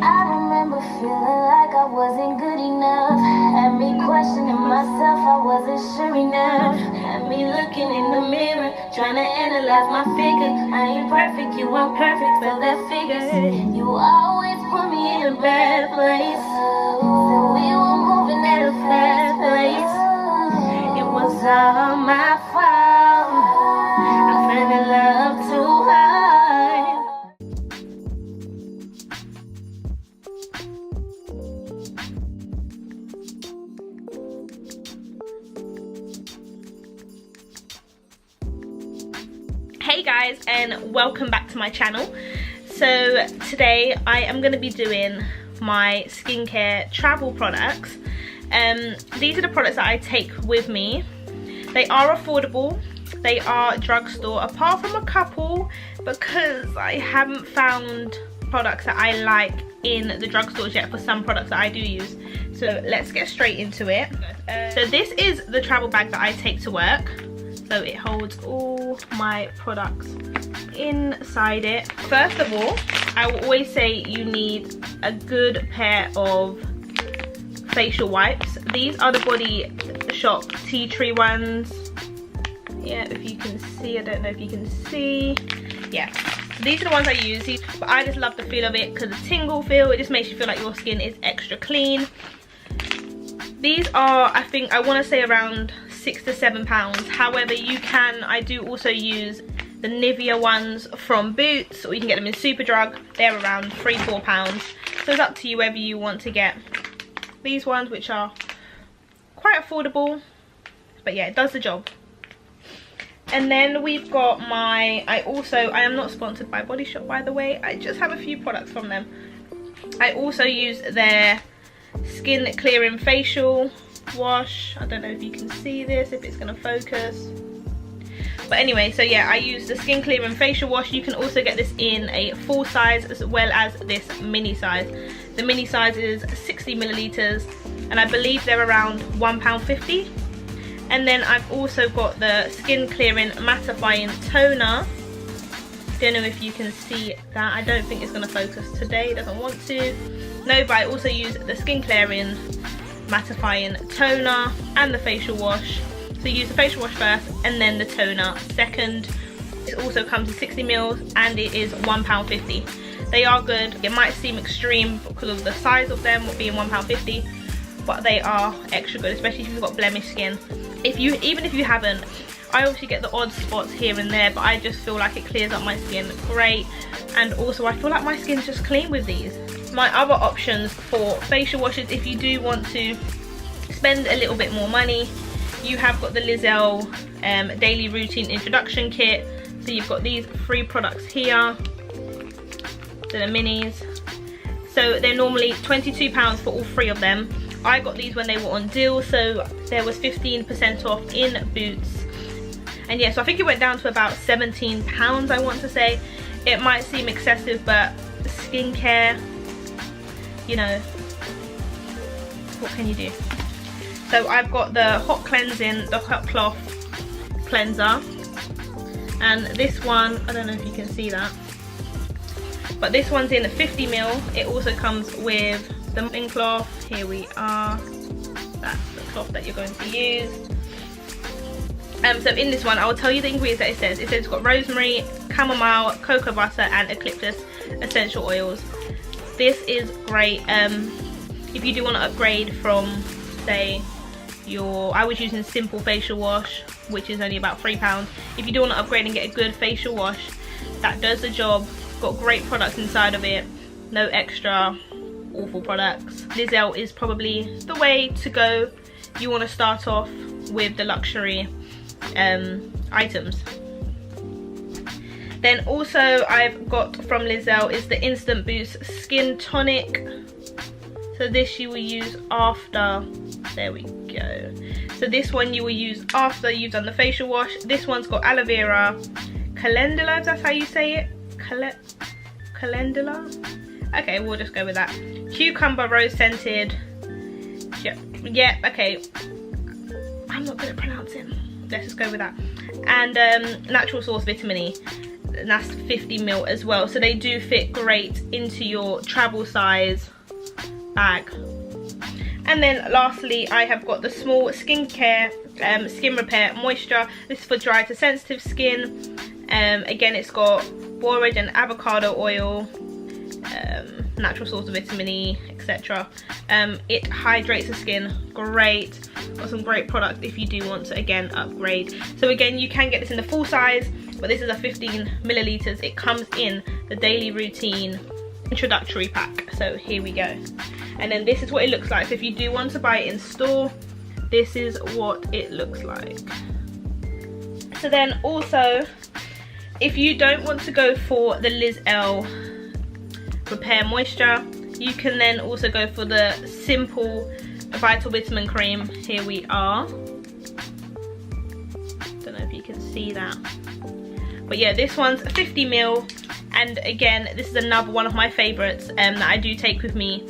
I remember feeling like I wasn't good enough. Had me questioning myself, I wasn't sure enough. Had me looking in the mirror, trying to analyze my figure. I ain't perfect, you weren't perfect, so that figures. You always put me in a bad place. So we were moving at a fast pace. It was all my fault. I fell in love too hard. Hey guys, and welcome back to my channel. So today I am going to be doing my skincare travel products. These are the products that I take with me. They are affordable, they are drugstore, apart from a couple, because I haven't found products that I like in the drugstores yet for some products that I do use. So let's get straight into it. So this is the travel bag that I take to work. So it holds all my products inside it. First of all, I will always say you need a good pair of facial wipes. These are the Body Shop Tea Tree ones. Yeah, if you can see, I don't know if you can see. Yeah, these are the ones I use, but I just love the feel of it because the tingle feel, it just makes you feel like your skin is extra clean. These are, I think, I want to say around £6 to £7. However, you can, I do also use the Nivea ones from Boots, or you can get them in Superdrug. They're around £3 to £4. So it's up to you whether you want to get these ones, which are quite affordable, but yeah, it does the job. And then we've got my, I am not sponsored by Body Shop, by the way. I just have a few products from them. I also use their skin clearing facial wash. I don't know if you can see this, if it's going to focus, but anyway, so yeah, I use the skin clearing facial wash. You can also get this in a full size as well as this mini size. The mini size is 60 milliliters, and I believe they're around £1.50. And then I've also got the skin clearing mattifying toner. Don't know if you can see that. I don't think it's going to focus today, it doesn't want to. No, but I also use the skin clearing mattifying toner and the facial wash. So use the facial wash first and then the toner second. It also comes in 60 mils and it is £1.50. They are good. It might seem extreme because of the size of them being £1.50, but they are extra good, especially if you've got blemish skin. Even if you haven't, I obviously get the odd spots here and there, but I just feel like it clears up my skin great, and also I feel like my skin's just clean with these. My other options for facial washes, if you do want to spend a little bit more money, you have got the Earle Daily Routine Introduction Kit. So you've got these 3 products here, so the minis. So they're normally £22 for all 3 of them. I got these when they were on deal, so there was 15% off in Boots. And yeah, so I think it went down to about £17, I want to say. It might seem excessive, but skincare, you know, what can you do? So I've got the hot cleansing, the hot cloth cleanser, and this one, I don't know if you can see that, but this one's in 50 mil. It also comes with the mopping cloth. Here we are, that's the cloth that you're going to use. So in this one, I will tell you the ingredients that it says. It says it's got rosemary, chamomile, cocoa butter and eucalyptus essential oils. This is great if you do want to upgrade from, say, I was using simple facial wash, which is only about £3. If you do want to upgrade and get a good facial wash that does the job, got great products inside of it, no extra awful products, Earle is probably the way to go. You want to start off with the luxury items. Then also I've got from Earle is the Instant Boost Skin Tonic. So this you will use after, there we go. So this one you will use after you've done the facial wash. This one's got aloe vera, calendula, if that's how you say it. Calendula? Okay, we'll just go with that. Cucumber rose scented. Yeah, okay. I'm not good at pronouncing. Let's just go with that. And natural source vitamin E. and that's 50ml as well, so they do fit great into your travel size bag. And then lastly, I have got the small skincare skin repair moisture. This is for dry to sensitive skin. Again, it's got borage and avocado oil, natural source of vitamin E, etc. It hydrates the skin great. Got some great products if you do want to again upgrade. So again, you can get this in the full size, but this is a 15 milliliters. It comes in the daily routine introductory pack. So here we go. And then this is what it looks like. So if you do want to buy it in store, this is what it looks like. So then also, if you don't want to go for the Liz Earle Repair Moisture, you can then also go for the simple Vital Vitamin Cream. Here we are. Don't know if you can see that. But yeah, this one's 50ml. And again, this is another one of my favourites that I do take with me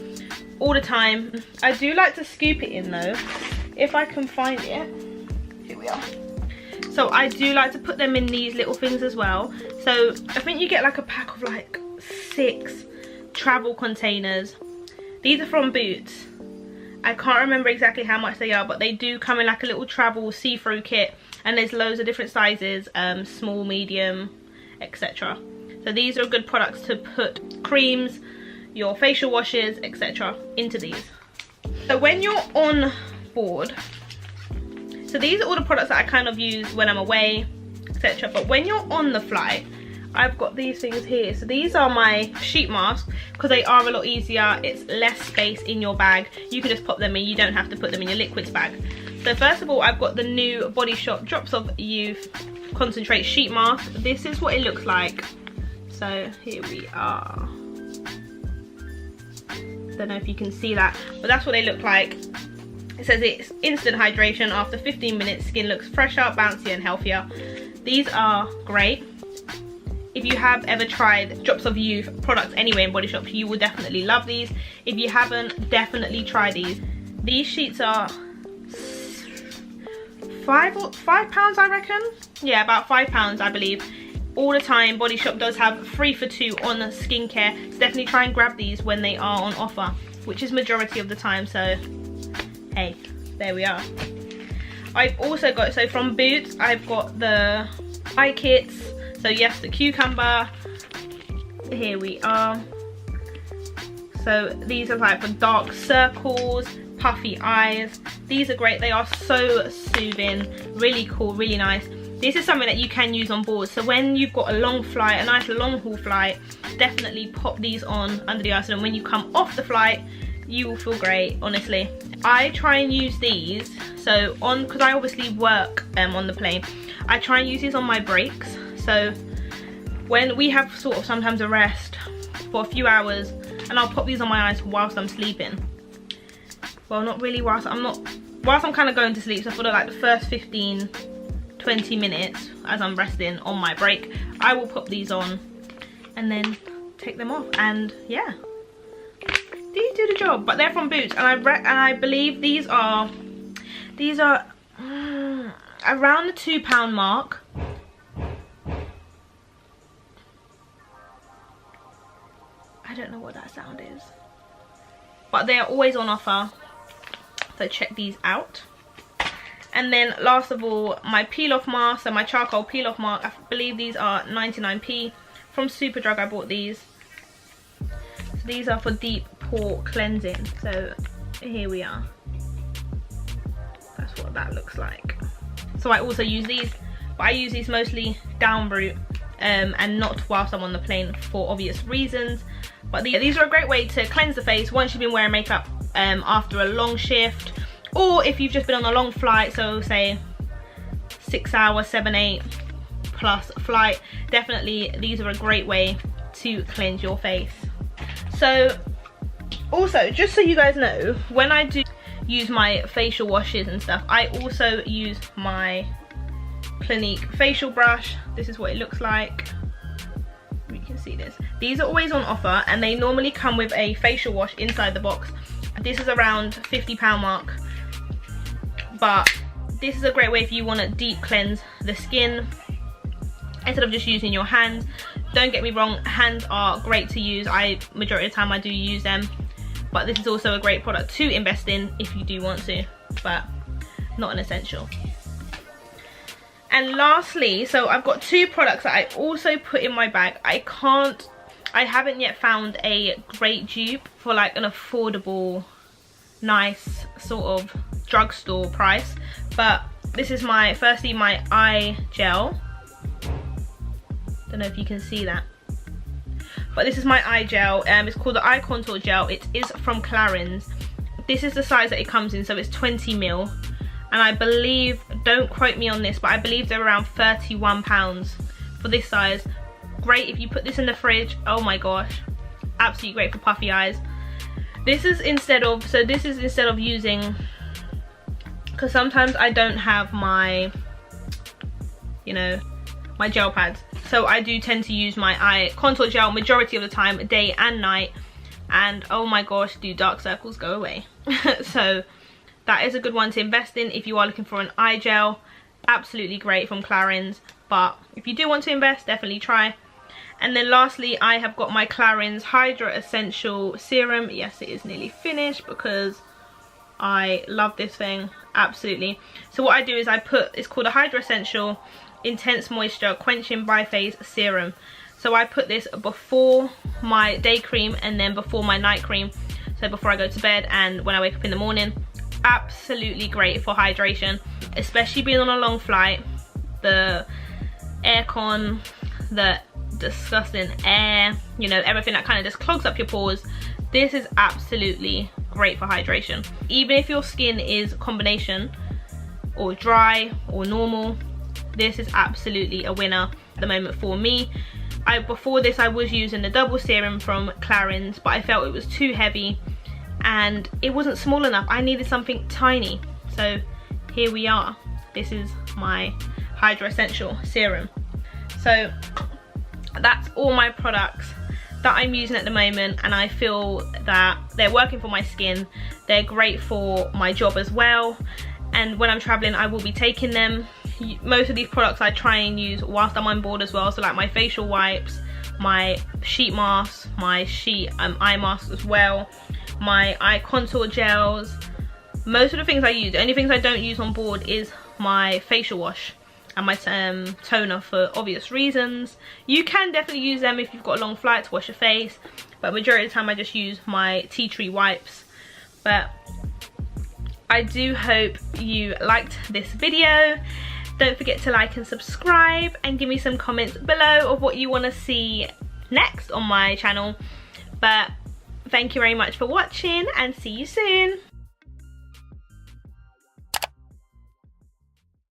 all the time. I do like to scoop it in though, if I can find it. Here we are. So I do like to put them in these little things as well. So I think you get like a pack of like 6 travel containers. These are from Boots. I can't remember exactly how much they are, but they do come in like a little travel see-through kit, and there's loads of different sizes, small, medium, etc. So these are good products to put creams, your facial washes, etc. into these. So when you're on board, so these are all the products that I kind of use when I'm away, etc. But when you're on the flight, I've got these things here. So these are my sheet masks, because they are a lot easier. It's less space in your bag. You can just pop them in. You don't have to put them in your liquids bag. So first of all, I've got the new Body Shop Drops of Youth Concentrate Sheet Mask. This is what it looks like. So here we are. Don't know if you can see that, but that's what they look like. It says it's instant hydration. After 15 minutes, skin looks fresher, bouncier and healthier. These are great. If you have ever tried Drops of Youth products anywhere in Body Shop, you will definitely love these. If you haven't, definitely try these. These sheets are £5, I reckon. Yeah, about £5, I believe. All the time, Body Shop does have 3 for 2 on skincare. So definitely try and grab these when they are on offer, which is majority of the time. So hey, there we are. I've also got, so from Boots, I've got the eye kits. So yes, the cucumber. Here we are. So these are like for dark circles, puffy eyes. These are great. They are so soothing, really cool, really nice. This is something that you can use on board. So when you've got a long flight, a nice long haul flight, definitely pop these on under the eyes, and when you come off the flight, you will feel great, honestly. I try and use these, so on, because I obviously work on the plane, I try and use these on my breaks. So when we have sort of sometimes a rest for a few hours, and I'll pop these on my eyes whilst I'm sleeping. Well, not really whilst I'm kind of going to sleep. So for like the first 15-20 minutes as I'm resting on my break, I will put these on and then take them off, and yeah, these do the job. But they're from Boots, and I believe these are around the £2 mark. I don't know what that sound is, but they are always on offer, so check these out. And then last of all, my peel off mask, so my charcoal peel off mask. I believe these are 99p. From Superdrug I bought these. So these are for deep pore cleansing. So here we are. That's what that looks like. So I also use these, but I use these mostly down route and not whilst I'm on the plane for obvious reasons. But these are a great way to cleanse the face once you've been wearing makeup after a long shift, or if you've just been on a long flight, so say 6 hour, 7-8 plus flight. Definitely these are a great way to cleanse your face. So also, just so you guys know, when I do use my facial washes and stuff, I also use my Clinique facial brush. This is what it looks like. You can see this. These are always on offer, and they normally come with a facial wash inside the box. This is around £50 mark, but this is a great way if you want to deep cleanse the skin. instead of just using your hands. Don't get me wrong, hands are great to use. Majority of the time I do use them, but this is also a great product to invest in if you do want to, but not an essential. And lastly, so I've got 2 products that I also put in my bag. I haven't yet found a great dupe for like an affordable, nice sort of drugstore price, but this is firstly my eye gel. Don't know if you can see that, but this is my eye gel. It's called the eye contour gel. It is from Clarins. This is the size that it comes in, so it's 20 ml, and I believe, don't quote me on this, but I believe they're around £31 for this size. Great if you put this in the fridge. Oh my gosh, absolutely great for puffy eyes. This is instead of using, because sometimes I don't have my, you know, my gel pads, so I do tend to use my eye contour gel majority of the time, day and night, and oh my gosh, do dark circles go away. So that is a good one to invest in if you are looking for an eye gel. Absolutely great from Clarins, but if you do want to invest, definitely try. And then lastly, I have got my Clarins Hydra Essential Serum. Yes, it is nearly finished because I love this thing, absolutely. So what I do is it's called a Hydra Essential Intense Moisture Quenching Biphase Serum. So I put this before my day cream and then before my night cream, so before I go to bed and when I wake up in the morning. Absolutely great for hydration, especially being on a long flight. The aircon, the disgusting air, you know, everything that kind of just clogs up your pores. This is absolutely great for hydration. Even if your skin is combination or dry or normal, this is absolutely a winner at the moment for me. Before this I was using the double serum from Clarins, but I felt it was too heavy and it wasn't small enough. I needed something tiny, so here we are. This is my Hydra Essential Serum. So that's all my products that I'm using at the moment, and I feel that they're working for my skin. They're great for my job as well, and when I'm traveling I will be taking them. Most of these products I try and use whilst I'm on board as well, so like my facial wipes, my sheet masks, my eye masks as well, my eye contour gels. Most of the things I use. The only things I don't use on board is my facial wash and my toner, for obvious reasons. You can definitely use them if you've got a long flight to wash your face, but majority of the time I just use my tea tree wipes. But I do hope you liked this video. Don't forget to like and subscribe, and give me some comments below of what you want to see next on my channel. But thank you very much for watching, and see you soon.